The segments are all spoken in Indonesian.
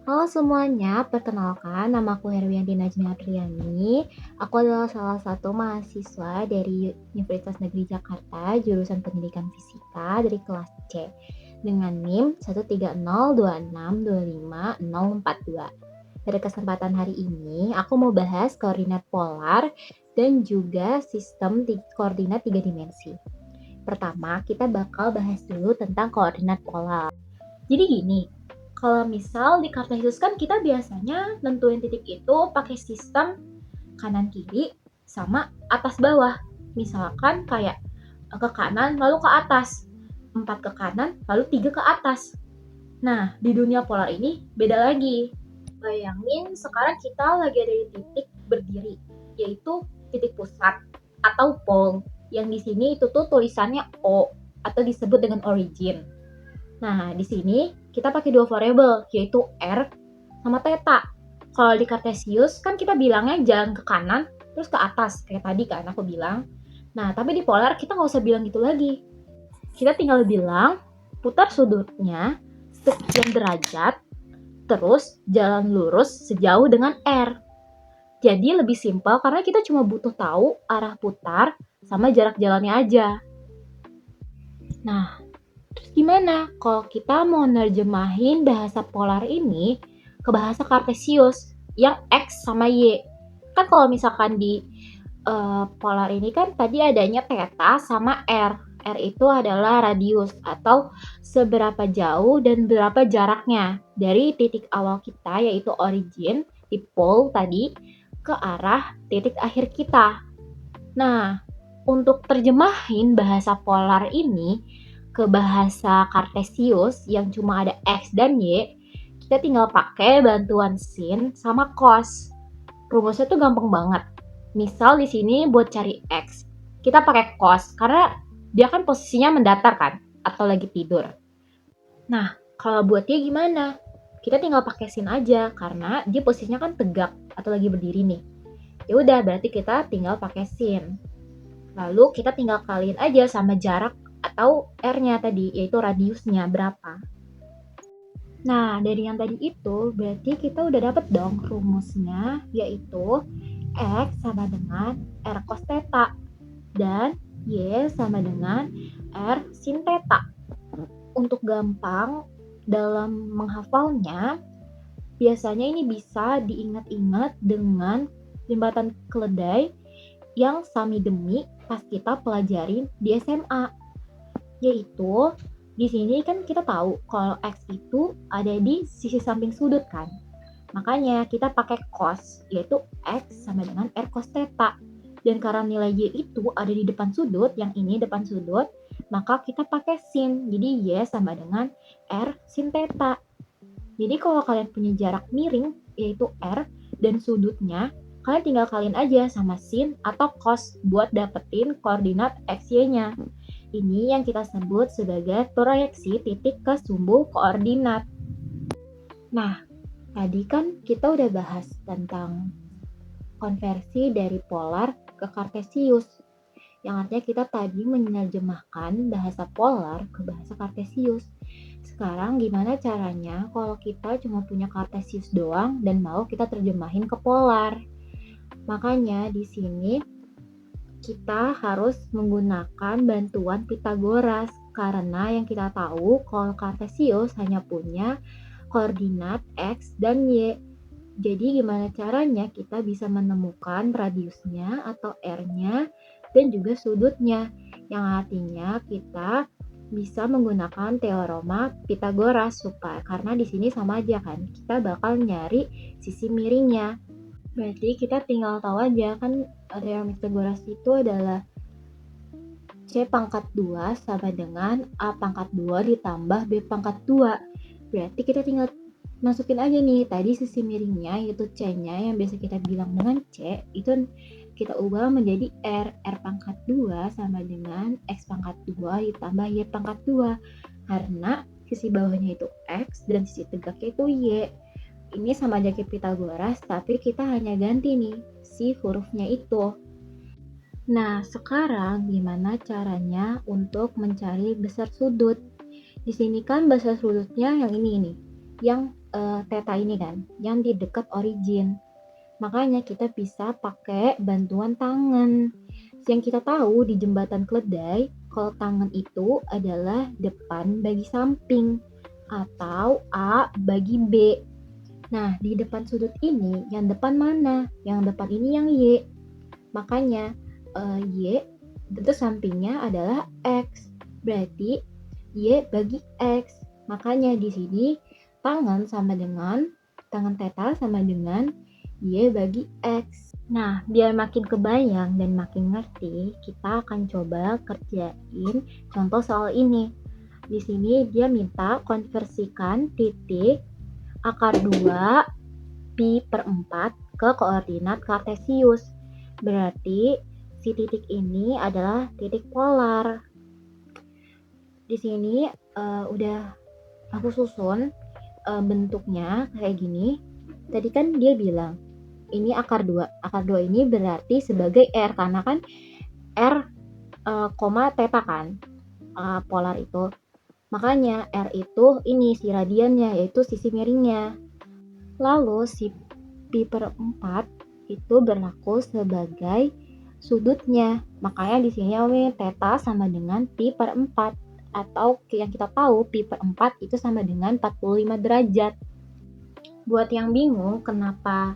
Halo semuanya, perkenalkan namaku Herwianti Najmi Apriani. Aku adalah salah satu mahasiswa dari Universitas Negeri Jakarta, jurusan Pendidikan Fisika dari kelas C dengan NIM 13026250042. Pada kesempatan hari ini, aku mau bahas koordinat polar dan juga sistem koordinat 3 dimensi. Pertama, kita bakal bahas dulu tentang koordinat polar. Jadi gini, kalau misal di Kartesius kan kita biasanya nentuin titik itu pakai sistem kanan kiri sama atas bawah. Misalkan kayak ke kanan lalu ke atas, 4 ke kanan lalu 3 ke atas. Nah, di dunia polar ini beda lagi. Bayangin sekarang kita lagi ada di titik berdiri, yaitu titik pusat atau pole. Yang di sini itu tuh tulisannya O atau disebut dengan origin. Nah, di sini kita pakai dua variabel, yaitu R sama theta. Kalau di Cartesius kan kita bilangnya jalan ke kanan, terus ke atas, kayak tadi kan aku bilang. Nah, tapi di polar kita nggak usah bilang gitu lagi. Kita tinggal bilang putar sudutnya sekian derajat, terus jalan lurus sejauh dengan R. Jadi lebih simpel karena kita cuma butuh tahu arah putar sama jarak jalannya aja. Nah, terus gimana kalau kita mau nerjemahin bahasa polar ini ke bahasa Kartesius yang X sama Y? Kan kalau misalkan di polar ini kan tadi adanya theta sama R. R itu adalah radius atau seberapa jauh dan berapa jaraknya dari titik awal kita yaitu origin di pole tadi ke arah titik akhir kita. Nah, untuk terjemahin bahasa polar ini ke bahasa Kartesius yang cuma ada X dan Y, kita tinggal pakai bantuan sin sama cos. Rumusnya tuh gampang banget. Misal di sini buat cari X, kita pakai cos karena dia kan posisinya mendatar kan atau lagi tidur. Nah, kalau buat dia gimana? Kita tinggal pakai sin aja karena dia posisinya kan tegak atau lagi berdiri nih. Ya udah, berarti kita tinggal pakai sin. Lalu kita tinggal kaliin aja sama jarak atau R-nya tadi, yaitu radiusnya berapa. Nah, dari yang tadi itu, berarti kita udah dapet dong rumusnya, yaitu X sama dengan R cos theta, dan Y sama dengan R sin theta. Untuk gampang dalam menghafalnya, biasanya ini bisa diingat-ingat dengan jembatan keledai yang sami demi pas kita pelajarin di SMA. Yaitu di sini kan kita tahu kalau X itu ada di sisi samping sudut kan. Makanya kita pakai cos, yaitu X sama dengan R cos theta. Dan karena nilai Y itu ada di depan sudut, yang ini depan sudut, maka kita pakai sin. Jadi Y sama dengan R sin theta. Jadi kalau kalian punya jarak miring, yaitu R, dan sudutnya, kalian tinggal kaliin aja sama sin atau cos buat dapetin koordinat XY-nya. Ini yang kita sebut sebagai proyeksi titik ke sumbu koordinat. Nah, tadi kan kita udah bahas tentang konversi dari polar ke Kartesius. Yang artinya kita tadi menerjemahkan bahasa polar ke bahasa Kartesius. Sekarang gimana caranya kalau kita cuma punya Kartesius doang dan mau kita terjemahin ke polar? Makanya di sini kita harus menggunakan bantuan Pythagoras karena yang kita tahu kalau Kartesius hanya punya koordinat X dan Y. Jadi gimana caranya kita bisa menemukan radiusnya atau R-nya dan juga sudutnya, yang artinya kita bisa menggunakan teorema Pythagoras supaya karena di sini sama aja kan, kita bakal nyari sisi miringnya. Berarti kita tinggal tahu aja kan teorema Pythagoras itu adalah C pangkat 2 sama dengan A pangkat 2 ditambah B pangkat 2. Berarti kita tinggal masukin aja nih tadi sisi miringnya yaitu C-nya yang biasa kita bilang dengan C itu kita ubah menjadi R pangkat 2 sama dengan X pangkat 2 ditambah Y pangkat 2 karena sisi bawahnya itu X dan sisi tegaknya itu Y. Ini sama aja kayak Pythagoras tapi kita hanya ganti nih si hurufnya itu. Nah, sekarang gimana caranya untuk mencari besar sudut? Di sini kan besar sudutnya yang ini nih. yang theta ini kan, yang di dekat origin. Makanya kita bisa pakai bantuan tangan. Yang kita tahu di jembatan keledai, kalau tangan itu adalah depan bagi samping atau A bagi B. Nah, di depan sudut ini, yang depan mana? Yang depan ini yang Y. Makanya Y itu sampingnya adalah X. Berarti Y bagi X. Makanya di sini tangan theta sama dengan Y bagi X. Nah, biar makin kebayang dan makin ngerti, kita akan coba kerjain contoh soal ini. Di sini dia minta konversikan titik akar 2 pi per 4 ke koordinat kartesius. Berarti si titik ini adalah titik polar. Di sini udah aku susun bentuknya kayak gini. Tadi kan dia bilang ini akar 2. Akar 2 ini berarti sebagai R karena kan R, theta kan polar itu. Makanya R itu ini si radiannya, yaitu sisi miringnya. Lalu si pi per 4 itu berlaku sebagai sudutnya. Makanya di sini theta sama dengan pi per 4. Atau yang kita tahu pi per 4 itu sama dengan 45 derajat. Buat yang bingung kenapa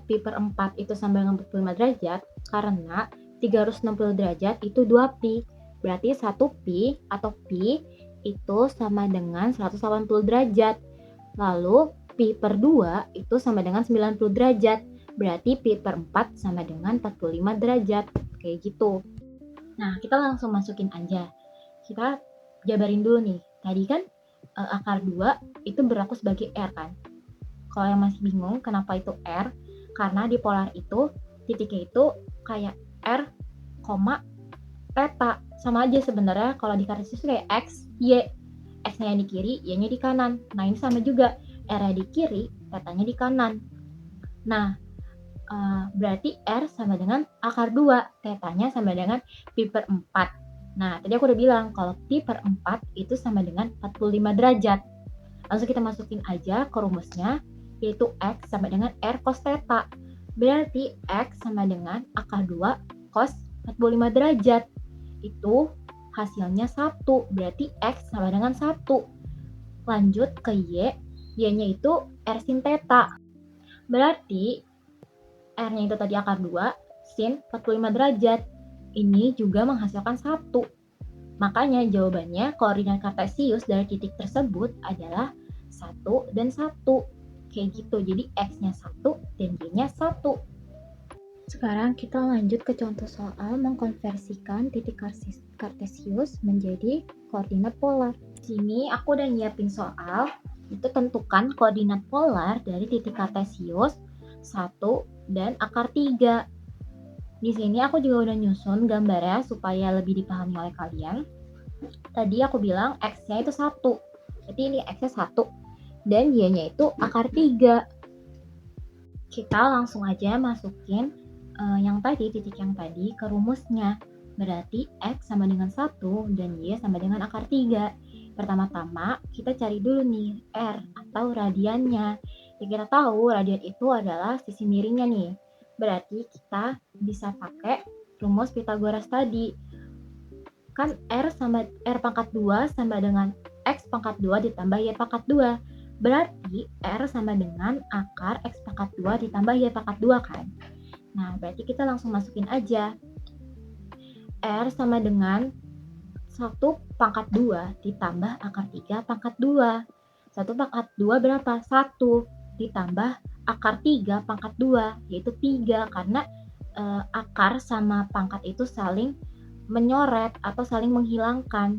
pi per 4 itu sama dengan 45 derajat, karena 360 derajat itu 2 pi. Berarti 1 pi atau pi itu sama dengan 180 derajat. Lalu pi per 2 itu sama dengan 90 derajat. Berarti pi per 4 sama dengan 45 derajat. Kayak gitu. Nah, kita langsung masukin aja. Kita jabarin dulu nih. Tadi kan akar 2 itu berlaku sebagai R kan. Kalau yang masih bingung kenapa itu R, karena di polar itu titiknya itu kayak R, theta. Sama aja sebenarnya kalau di kartesius kayak X, Y. X-nya yang di kiri, Y-nya di kanan. Nah, ini sama juga. R-nya di kiri, theta-nya di kanan. Nah, berarti R sama dengan akar 2. Theta-nya sama dengan pi per 4. Nah, tadi aku udah bilang kalau pi per 4 itu sama dengan 45 derajat. Langsung kita masukin aja ke rumusnya, yaitu X sama dengan R cos theta. Berarti X sama dengan akar 2 cos 45 derajat. Itu hasilnya 1. Berarti X sama dengan 1. Lanjut ke Y. Y-nya itu R sin theta. Berarti R-nya itu tadi akar 2 sin 45 derajat. Ini juga menghasilkan 1. Makanya jawabannya koordinat kartesius dari titik tersebut adalah 1 dan 1. Kayak gitu. Jadi X-nya 1 dan Y-nya 1. Sekarang kita lanjut ke contoh soal mengkonversikan titik kartesius menjadi koordinat polar. Di sini aku udah nyiapin soal. Itu tentukan koordinat polar dari titik kartesius 1 dan akar 3. Di sini aku juga udah nyusun gambarnya supaya lebih dipahami oleh kalian. Tadi aku bilang X-nya itu 1. Jadi ini X-nya 1 dan Y-nya itu akar 3. Kita langsung aja masukin titik yang tadi ke rumusnya. Berarti X sama dengan 1 dan Y sama dengan akar 3. Pertama-tama kita cari dulu nih R atau radiannya. Ya, kita tahu radian itu adalah sisi miringnya nih. Berarti kita bisa pakai rumus Pythagoras tadi. Kan R pangkat 2 sama dengan X pangkat 2 ditambah Y pangkat 2. Berarti R sama dengan akar X pangkat 2 ditambah Y pangkat 2 kan. Nah, berarti kita langsung masukin aja. R sama dengan 1 pangkat 2 ditambah akar 3 pangkat 2. 1 pangkat 2 berapa? 1 ditambah akar 3 pangkat 2, yaitu 3. Karena akar sama pangkat itu saling menyoret atau saling menghilangkan.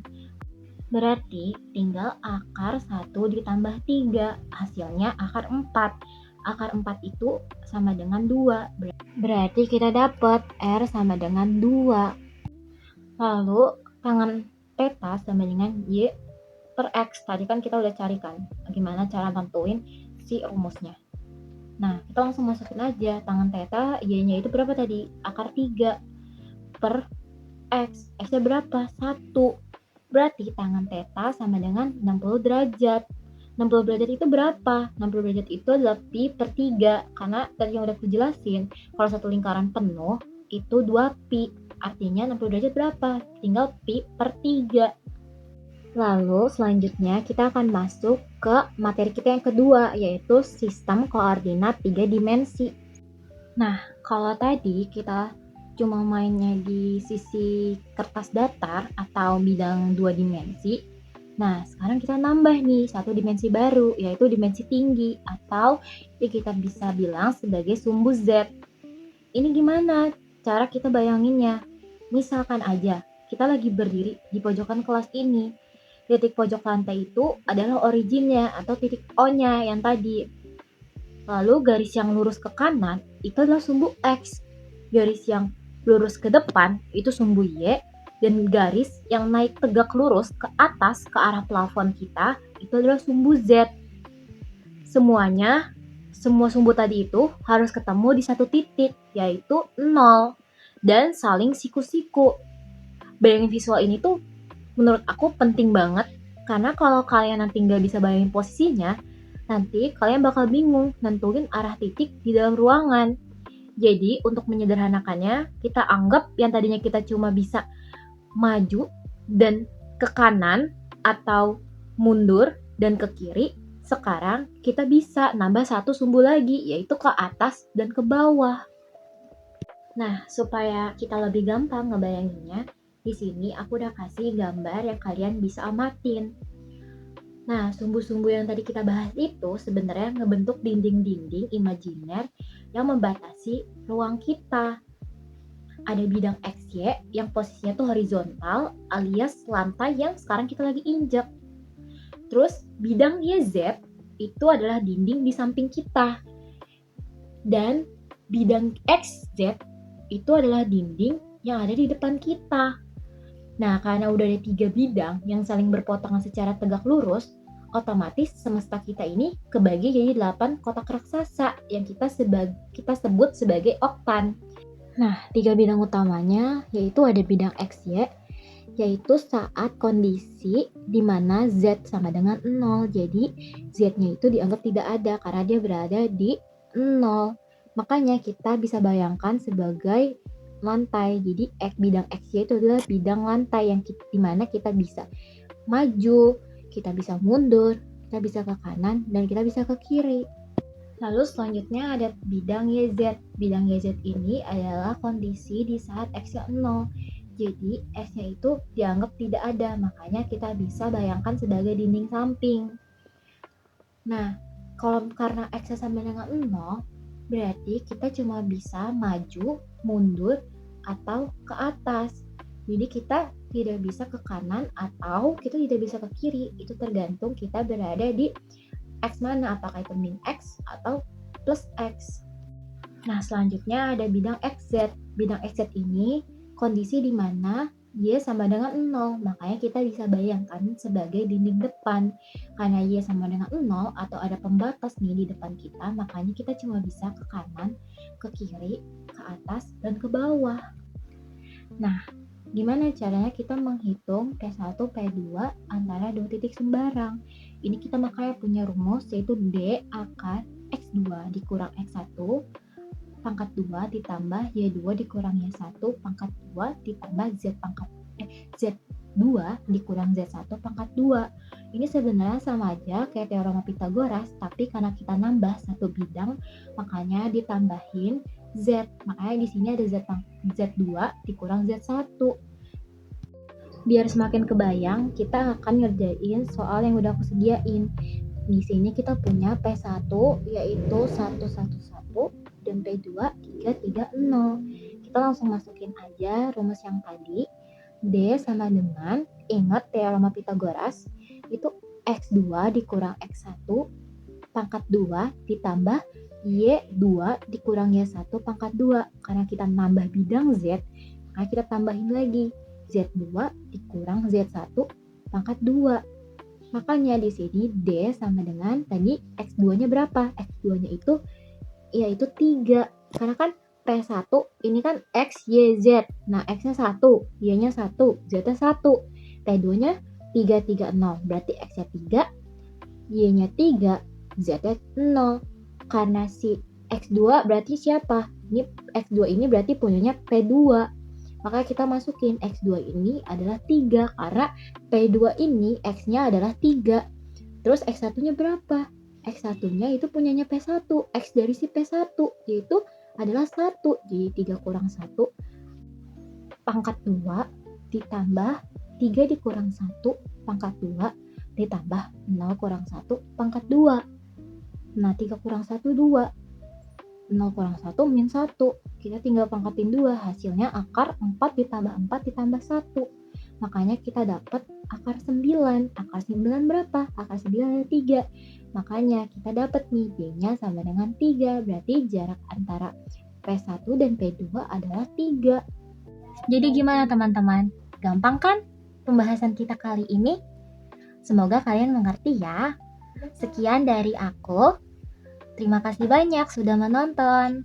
Berarti tinggal akar 1 ditambah 3, hasilnya akar 4. Akar 4 itu sama dengan 2. Berarti kita dapat R sama dengan 2. Lalu tangan theta sama dengan Y per X. Tadi kan kita udah carikan bagaimana cara tentuin si rumusnya. Nah, kita langsung masukin aja tangan theta, Y-nya itu berapa tadi? Akar 3 per X. X-nya berapa? 1. Berarti tangan theta sama dengan 60 derajat. 60 derajat itu berapa? 60 derajat itu adalah pi per 3. Karena tadi yang udah aku jelasin, kalau satu lingkaran penuh itu 2 pi. Artinya 60 derajat berapa? Tinggal pi per 3. Lalu selanjutnya kita akan masuk ke materi kita yang kedua, yaitu sistem koordinat 3 dimensi. Nah, kalau tadi kita cuma mainnya di sisi kertas datar atau bidang 2 dimensi, nah sekarang kita nambah nih satu dimensi baru, yaitu dimensi tinggi atau kita bisa bilang sebagai sumbu Z. Ini gimana cara kita bayanginnya? Misalkan aja, kita lagi berdiri di pojokan kelas ini. Titik pojok lantai itu adalah originnya atau titik O-nya yang tadi. Lalu garis yang lurus ke kanan itu adalah sumbu X. Garis yang lurus ke depan itu sumbu Y. Dan garis yang naik tegak lurus ke atas ke arah plafon kita itu adalah sumbu Z. Semua sumbu tadi itu harus ketemu di satu titik, yaitu 0. Dan saling siku-siku. Bayangin visual ini tuh menurut aku penting banget, karena kalau kalian nanti nggak bisa bayangin posisinya, nanti kalian bakal bingung nentuin arah titik di dalam ruangan. Jadi untuk menyederhanakannya, kita anggap yang tadinya kita cuma bisa maju dan ke kanan atau mundur dan ke kiri, sekarang kita bisa nambah satu sumbu lagi, yaitu ke atas dan ke bawah. Nah, supaya kita lebih gampang ngebayanginnya, di sini aku udah kasih gambar yang kalian bisa amatin. Nah, sumbu-sumbu yang tadi kita bahas itu sebenarnya ngebentuk dinding-dinding imajiner yang membatasi ruang kita. Ada bidang XY yang posisinya tuh horizontal alias lantai yang sekarang kita lagi injak. Terus bidang YZ itu adalah dinding di samping kita. Dan bidang XZ itu adalah dinding yang ada di depan kita. Nah, karena udah ada 3 bidang yang saling berpotongan secara tegak lurus, otomatis semesta kita ini kebagi jadi 8 kotak raksasa yang kita sebut sebagai oktan. Nah, 3 bidang utamanya yaitu ada bidang XY, yaitu saat kondisi di mana Z sama dengan 0. Jadi, Z-nya itu dianggap tidak ada karena dia berada di 0. Makanya kita bisa bayangkan sebagai lantai. Jadi bidang XY itu adalah bidang lantai yang di mana kita bisa maju, kita bisa mundur, kita bisa ke kanan, dan kita bisa ke kiri. Lalu selanjutnya ada bidang YZ. Bidang YZ ini adalah kondisi di saat X-nya 0. Jadi X-nya itu dianggap tidak ada, makanya kita bisa bayangkan sebagai dinding samping. Nah, kalau karena X-nya sama dengan 0, berarti kita cuma bisa maju, mundur, atau ke atas. Jadi kita tidak bisa ke kanan atau kita tidak bisa ke kiri. Itu tergantung kita berada di X mana, apakah itu min X atau plus X. Nah, selanjutnya ada bidang XZ. Bidang XZ ini kondisi di mana Y sama dengan 0, makanya kita bisa bayangkan sebagai dinding depan. Karena Y sama dengan 0 atau ada pembatas nih di depan kita, makanya kita cuma bisa ke kanan, ke kiri, ke atas, dan ke bawah. Nah, gimana caranya kita menghitung P1, P2 antara dua titik sembarang? Ini kita makanya punya rumus, yaitu D akar X2 dikurang X1 pangkat 2 ditambah Y2 dikurang Y1 pangkat 2 ditambah Z2 dikurang Z1 pangkat 2. Ini sebenarnya sama aja kayak teorema Pythagoras, tapi karena kita nambah satu bidang, makanya ditambahin Z. Makanya di sini ada Z2 dikurang Z1. Biar semakin kebayang, kita akan ngerjain soal yang udah aku sediain. Di sini kita punya P1 yaitu 111 dan P2 330. Kita langsung masukin aja rumus yang tadi. D sama dengan, ingat teorema Pythagoras, itu X2 dikurang X1 pangkat 2 ditambah Y2 dikurang Y1 pangkat 2. Karena kita nambah bidang Z, maka kita tambahin lagi Z2 dikurang Z1 pangkat 2. Makanya di sini D sama dengan tadi X2-nya berapa? X2-nya itu yaitu 3. Karena kan P1 ini kan X, Y, Z. Nah, X-nya 1, Y-nya 1, Z-nya 1. P2-nya 330. Berarti X-nya 3, Y-nya 3, Z-nya 0. Karena si X2 berarti siapa? Ini X2 ini berarti punyanya P2. Maka kita masukin X2 ini adalah 3 karena P2 ini X-nya adalah 3. Terus X1-nya berapa? X1-nya itu punyanya P1. X dari si P1 yaitu adalah 1. Jadi 3 kurang 1 pangkat 2 ditambah 3 dikurang 1 pangkat 2 ditambah 0 kurang 1 pangkat 2. Nah, 3 kurang 1, 2. 0 kurang 1 min 1. Kita tinggal pangkatin 2. Hasilnya akar 4 ditambah 4 ditambah 1. Makanya kita dapat akar 9. Akar 9 berapa? Akar 9 ada 3. Makanya kita dapat nih B-nya sama dengan 3. Berarti jarak antara P1 dan P2 adalah 3. Jadi gimana teman-teman? Gampang kan pembahasan kita kali ini? Semoga kalian mengerti ya. Sekian dari aku. Terima kasih banyak sudah menonton.